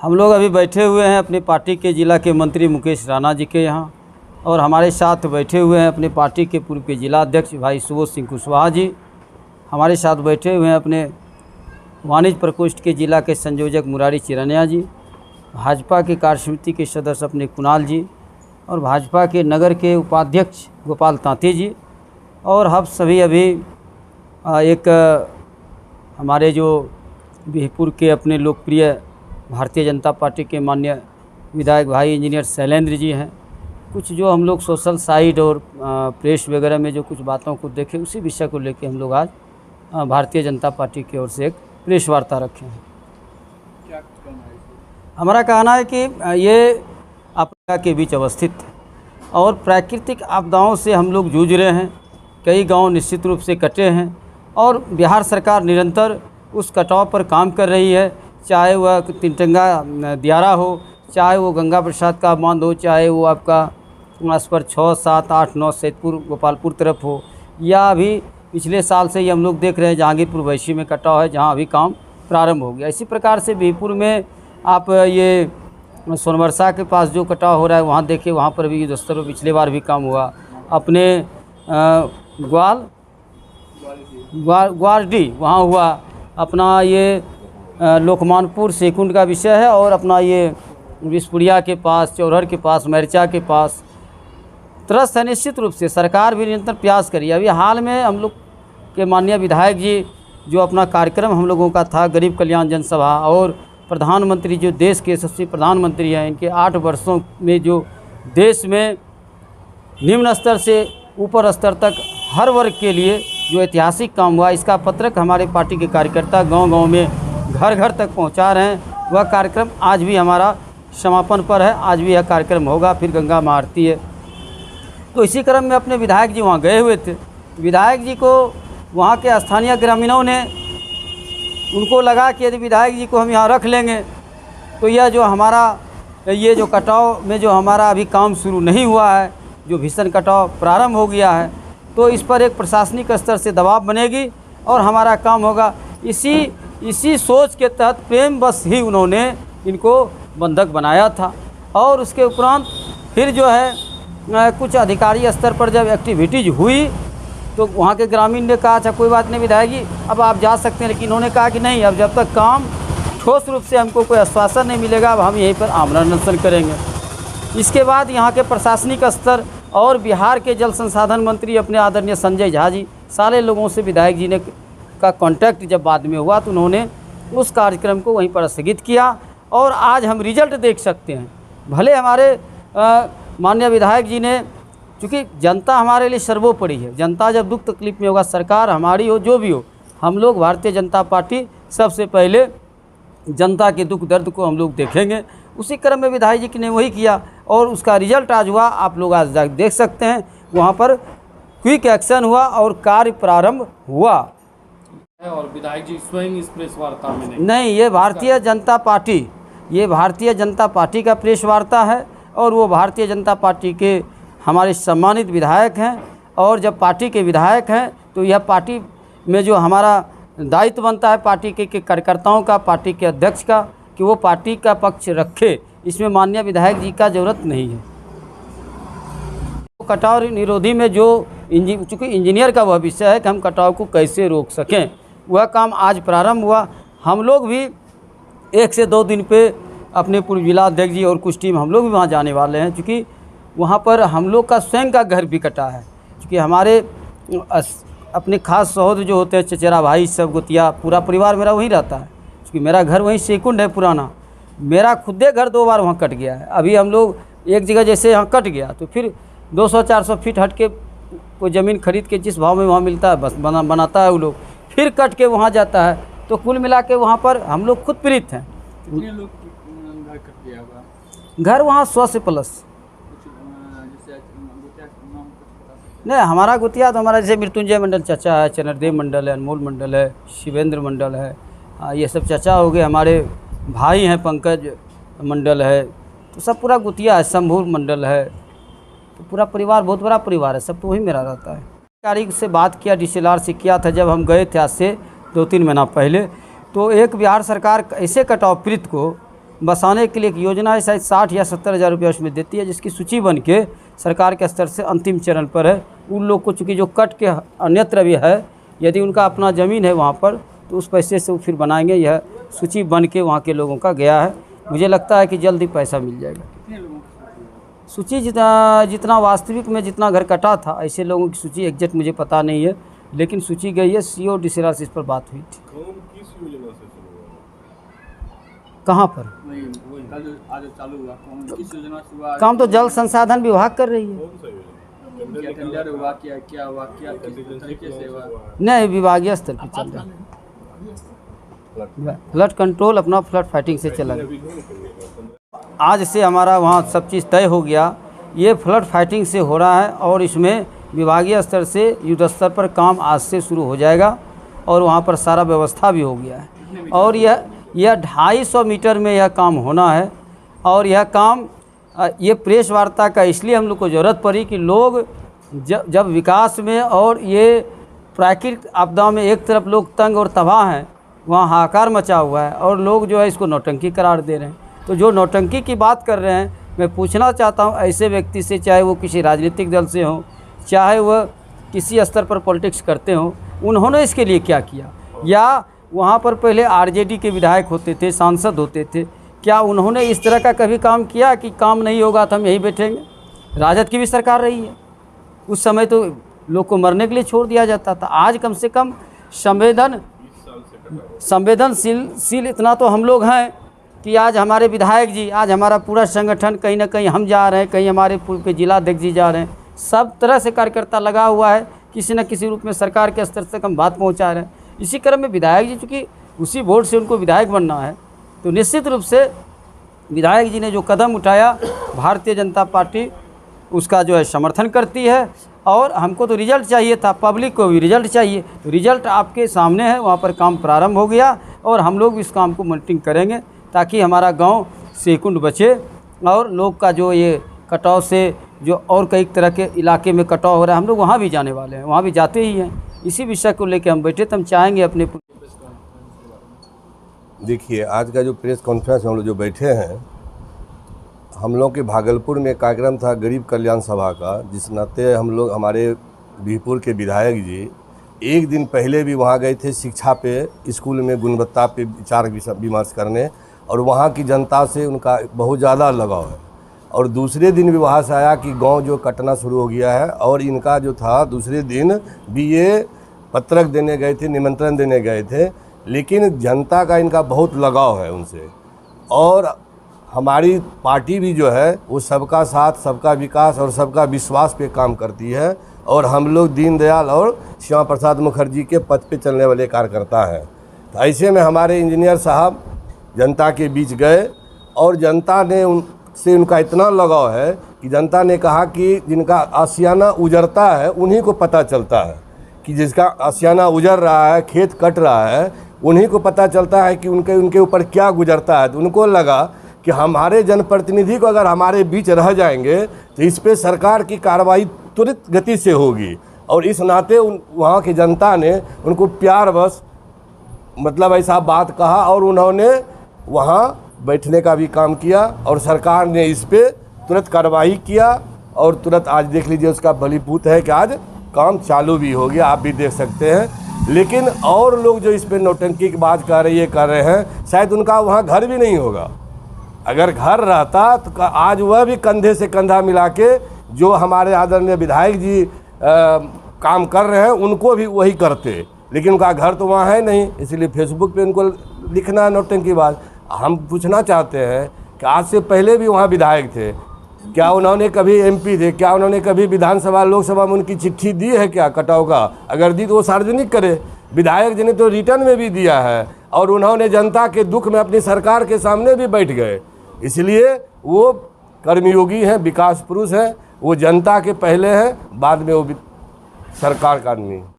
हम लोग अभी बैठे हुए हैं अपनी पार्टी के जिला के मंत्री मुकेश राणा जी के यहाँ, और हमारे साथ बैठे हुए हैं अपने पार्टी के पूर्व के जिला अध्यक्ष भाई सुबोध सिंह कुशवाहा जी। हमारे साथ बैठे हुए हैं अपने वाणिज्य प्रकोष्ठ के जिला के संयोजक मुरारी चिरनिया जी, भाजपा के कार्यसमिति के सदस्य अपने कुणाल जी, और भाजपा के नगर के उपाध्यक्ष गोपाल तांती जी, और हम सभी अभी एक हमारे जो बिहपुर के अपने लोकप्रिय भारतीय जनता पार्टी के माननीय विधायक भाई इंजीनियर शैलेंद्र जी हैं। कुछ जो हम लोग सोशल साइट और प्रेस वगैरह में जो कुछ बातों को देखे, उसी विषय को लेकर हम लोग आज भारतीय जनता पार्टी की ओर से एक प्रेस वार्ता रखे हैं। क्या कहना है? हमारा कहना है कि ये आपदा के बीच अवस्थित है और प्राकृतिक आपदाओं से हम लोग जूझ रहे हैं। कई गांव निश्चित रूप से कटे हैं और बिहार सरकार निरंतर उस कटाव पर काम कर रही है, चाहे वह तिनटंगा दियारा हो, चाहे वो गंगा प्रसाद का बांध हो, चाहे वो आपका उस पर 6, 7, 8, 9 सैदपुर गोपालपुर तरफ हो, या अभी पिछले साल से ही हम लोग देख रहे हैं जहांगीरपुर वैशी में कटाव है, जहां अभी काम प्रारंभ हो गया। इसी प्रकार से बिहपुर में आप ये सोनवर्षा के पास जो कटाव हो रहा है वहाँ देखिए, वहाँ पर भी दोस्तों पिछले बार भी काम हुआ। अपने ग्वारडी वहाँ हुआ। अपना ये लोकमानपुर सेकुंड का विषय है, और अपना ये विस्पुरिया के पास, चौरहर के पास, मैरचा के पास त्रस्त है। निश्चित रूप से सरकार भी निरंतर प्रयास करी। अभी हाल में हम लोग के माननीय विधायक जी जो अपना कार्यक्रम हम लोगों का था गरीब कल्याण जनसभा, और प्रधानमंत्री जो देश के यशस्वी प्रधानमंत्री हैं, इनके 8 वर्षों में जो देश में निम्न स्तर से ऊपर स्तर तक हर वर्ग के लिए जो ऐतिहासिक काम हुआ, इसका पत्रक हमारे पार्टी के कार्यकर्ता गांव-गांव में घर घर तक पहुंचा रहे हैं। वह कार्यक्रम आज भी हमारा समापन पर है, आज भी यह कार्यक्रम होगा। फिर गंगा महाआरती है। तो इसी क्रम में अपने विधायक जी वहाँ गए हुए थे। विधायक जी को वहाँ के स्थानीय ग्रामीणों ने, उनको लगा कि यदि विधायक जी को हम यहाँ रख लेंगे तो यह जो हमारा ये जो कटाव में जो हमारा अभी काम शुरू नहीं हुआ है, जो भीषण कटाव प्रारंभ हो गया है, तो इस पर एक प्रशासनिक स्तर से दबाव बनेगी और हमारा काम होगा। इसी सोच के तहत प्रेम बस ही उन्होंने इनको बंधक बनाया था। और उसके उपरांत फिर जो है कुछ अधिकारी स्तर पर जब एक्टिविटीज़ हुई तो वहाँ के ग्रामीण ने कहा, अच्छा कोई बात नहीं विधायक जी, अब आप जा सकते हैं। लेकिन उन्होंने कहा कि नहीं, अब जब तक काम ठोस रूप से हमको कोई आश्वासन नहीं मिलेगा, अब हम यहीं पर आमरण अनशन करेंगे। इसके बाद यहाँ के प्रशासनिक स्तर और बिहार के जल संसाधन मंत्री अपने आदरणीय संजय झा जी, सारे लोगों से विधायक जी ने का कांटेक्ट जब बाद में हुआ तो उन्होंने उस कार्यक्रम को वहीं पर स्थगित किया। और आज हम रिजल्ट देख सकते हैं। भले हमारे माननीय विधायक जी ने, चूँकि जनता हमारे लिए सर्वोपरि है, जनता जब दुख तकलीफ में होगा, सरकार हमारी हो जो भी हो, हम लोग भारतीय जनता पार्टी सबसे पहले जनता के दुख दर्द को हम लोग देखेंगे। उसी क्रम में विधायक जी ने वही किया और उसका रिजल्ट आज हुआ। आप लोग आज देख सकते हैं, वहाँ पर क्विक एक्शन हुआ और कार्य प्रारंभ हुआ। और विधायक जी स्वयं इस प्रेस वार्ता में नहीं, ये भारतीय जनता पार्टी, ये भारतीय जनता पार्टी का प्रेस वार्ता है, और वो भारतीय जनता पार्टी के हमारे सम्मानित विधायक हैं। और जब पार्टी के विधायक हैं तो यह पार्टी में जो हमारा दायित्व बनता है पार्टी के कार्यकर्ताओं का, पार्टी के अध्यक्ष का, कि वो पार्टी का पक्ष रखे। इसमें माननीय विधायक जी का ज़रूरत नहीं है। कटाव निरोधी में जो चूँकि इंजीनियर का वह विषय है कि हम कटाव को कैसे रोक सकें, वह काम आज प्रारंभ हुआ। हम लोग भी 1 से 2 दिन पे अपने पूर्व जिला अध्यक्ष जी और कुछ टीम हम लोग भी वहाँ जाने वाले हैं, क्योंकि वहाँ पर हम लोग का स्वयं का घर भी कटा है। क्योंकि हमारे अपने खास सहोदर जो होते हैं, चचेरा भाई सब, गोतिया, पूरा परिवार मेरा वहीं रहता है। क्योंकि मेरा घर वहीं सेकुंड है पुराना। मेरा खुदे घर 2 बार वहाँ कट गया है। अभी हम लोग एक जगह जैसे यहाँ कट गया तो फिर 200-400 फीट हट के कोई ज़मीन खरीद के जिस भाव में वहाँ मिलता है बस बनाता है वो लोग, फिर कट के वहाँ जाता है। तो कुल मिला के वहाँ पर हम लोग खुद पीड़ित हैं। कितने लोग घर कट गया होगा? घर वहाँ 100 से प्लस। नहीं, हमारा गुतिया तो हमारा जैसे मृत्युंजय मंडल चाचा है, चनरदेव मंडल है, अनमोल मंडल है, शिवेंद्र मंडल है, ये सब चाचा हो गए। हमारे भाई हैं, पंकज मंडल है, तो सब पूरा गुतिया है। शंभू मंडल है, तो पूरा परिवार बहुत बड़ा परिवार है, सब तो वही मेरा रहता है। तारीख से बात किया, DCLR से किया था जब हम गए थे आज से 2-3 महीना पहले। तो एक बिहार सरकार ऐसे कटाव पीड़ित को बसाने के लिए एक योजना है, शायद 60 या 70 हज़ार रुपया उसमें देती है, जिसकी सूची बन के सरकार के स्तर से अंतिम चरण पर है। उन लोग को चूँकि जो कट के अन्यत्र भी है, यदि उनका अपना ज़मीन है वहाँ पर, तो उस पैसे से वो फिर बनाएंगे। यह सूची बन के वहाँ के लोगों का गया है। मुझे लगता है कि जल्द ही पैसा मिल जाएगा। सूची जितना वास्तविक में जितना घर कटा था, ऐसे लोगों की सूची एग्जैक्ट मुझे पता नहीं है, लेकिन सूची गई है। सीओ DCR से इस पर बात हुई थी। कहाँ पर चालू हुआ किस योजना से हुआ? काम तो जल संसाधन विभाग कर रही है। क्या टेंडर हुआ, क्या हुआ, क्या किस तरीके से हुआ? नहीं, विभागीय स्तर पर चल रहा है। फ्लड कंट्रोल अपना फ्लड फाइटिंग से चला गया। आज से हमारा वहाँ सब चीज़ तय हो गया। ये फ्लड फाइटिंग से हो रहा है और इसमें विभागीय स्तर से युद्ध स्तर पर काम आज से शुरू हो जाएगा और वहाँ पर सारा व्यवस्था भी हो गया है। और यह 250 मीटर में यह काम होना है। और यह काम ये प्रेस वार्ता का इसलिए हम लोग को ज़रूरत पड़ी कि लोग जब विकास में और ये प्राकृतिक आपदा में एक तरफ लोग तंग और तबाह हैं, वहाँ हाहाकार मचा हुआ है और लोग जो है इसको नौटंकी करार दे रहे हैं। तो जो नौटंकी की बात कर रहे हैं, मैं पूछना चाहता हूँ ऐसे व्यक्ति से, चाहे वो किसी राजनीतिक दल से हो, चाहे वह किसी स्तर पर पॉलिटिक्स करते हों, उन्होंने इसके लिए क्या किया? या वहाँ पर पहले RJD के विधायक होते थे, सांसद होते थे, क्या उन्होंने इस तरह का कभी काम किया कि काम नहीं होगा तो हम यहीं बैठेंगे? राजद की भी सरकार रही है, उस समय तो लोग को मरने के लिए छोड़ दिया जाता था। आज कम से कम संवेदनशील इतना तो हम लोग हैं कि आज हमारे विधायक जी, आज हमारा पूरा संगठन, कहीं ना कहीं हम जा रहे हैं, कहीं हमारे पूर्व के जिला अध्यक्ष जी जा रहे हैं, सब तरह से कार्यकर्ता लगा हुआ है, किसी न किसी रूप में सरकार के स्तर तक हम बात पहुंचा रहे हैं। इसी क्रम में विधायक जी, चूँकि उसी वोट से उनको विधायक बनना है, तो निश्चित रूप से विधायक जी ने जो कदम उठाया, भारतीय जनता पार्टी उसका जो है समर्थन करती है। और हमको तो रिजल्ट चाहिए था, पब्लिक को भी रिजल्ट चाहिए, तो रिजल्ट आपके सामने है। वहाँ पर काम प्रारंभ हो गया और हम लोग इस काम को मॉनिटरिंग करेंगे ताकि हमारा गांव सेकुंड बचे और लोग का जो ये कटाव से जो और कई तरह के इलाके में कटाव हो रहा है, हम लोग वहाँ भी जाने वाले हैं, वहाँ भी जाते ही हैं। इसी विषय को लेकर हम बैठे, तो हम चाहेंगे अपने। देखिए, आज का जो प्रेस कॉन्फ्रेंस हम लोग जो बैठे हैं, हम लोग के भागलपुर में कार्यक्रम था गरीब कल्याण सभा का, जिस नाते हम लोग, हमारे बीरपुर के विधायक जी एक दिन पहले भी वहाँ गए थे शिक्षा पे, स्कूल में गुणवत्ता पे विचार विमर्श करने, और वहाँ की जनता से उनका बहुत ज़्यादा लगाव है। और दूसरे दिन भी वहाँ से आया कि गांव जो कटना शुरू हो गया है, और इनका जो था दूसरे दिन भी ये पत्रक देने गए थे, निमंत्रण देने गए थे, लेकिन जनता का इनका बहुत लगाव है उनसे। और हमारी पार्टी भी जो है वो सबका साथ, सबका विकास और सबका विश्वास पे काम करती है, और हम लोग दीनदयाल और श्यामा प्रसाद मुखर्जी के पथ पे चलने वाले कार्यकर्ता हैं। तो ऐसे में हमारे इंजीनियर साहब जनता के बीच गए और जनता ने उनसे, उनका इतना लगाव है कि जनता ने कहा कि जिनका आशियाना उजरता है उन्हीं को पता चलता है, कि जिसका आशियाना उजर रहा है, खेत कट रहा है, उन्हीं को पता चलता है कि उनके ऊपर क्या गुजरता है। तो उनको लगा कि हमारे जनप्रतिनिधि को अगर हमारे बीच रह जाएंगे तो इस पे सरकार की कार्रवाई तुरंत गति से होगी। और इस नाते वहाँ की जनता ने उनको प्यार बस मतलब ऐसा बात कहा, और उन्होंने वहाँ बैठने का भी काम किया, और सरकार ने इस पे तुरंत कार्रवाई किया, और तुरंत आज देख लीजिए उसका बलीपूत है कि आज काम चालू भी हो गया, आप भी देख सकते हैं। लेकिन और लोग जो इस पे नौटंकी की बात कर रहे हैं, शायद उनका वहाँ घर भी नहीं होगा। अगर घर रहता तो आज वह भी कंधे से कंधा मिला के जो हमारे आदरणीय विधायक जी काम कर रहे हैं उनको भी वही करते, लेकिन उनका घर तो वहाँ है नहीं, इसलिए फेसबुक पे उनको लिखना नौटंकी बात। हम पूछना चाहते हैं कि आज से पहले भी वहाँ विधायक थे, क्या उन्होंने कभी MP थे, क्या उन्होंने कभी विधानसभा लोकसभा में उनकी चिट्ठी दी है क्या कटाव का? अगर दी तो वो सार्वजनिक करे। विधायक जी ने तो रिटर्न में भी दिया है, और उन्होंने जनता के दुख में अपनी सरकार के सामने भी बैठ गए। इसलिए वो कर्मयोगी हैं, विकास पुरुष हैं, वो जनता के पहले हैं, बाद में वो सरकार का आदमी।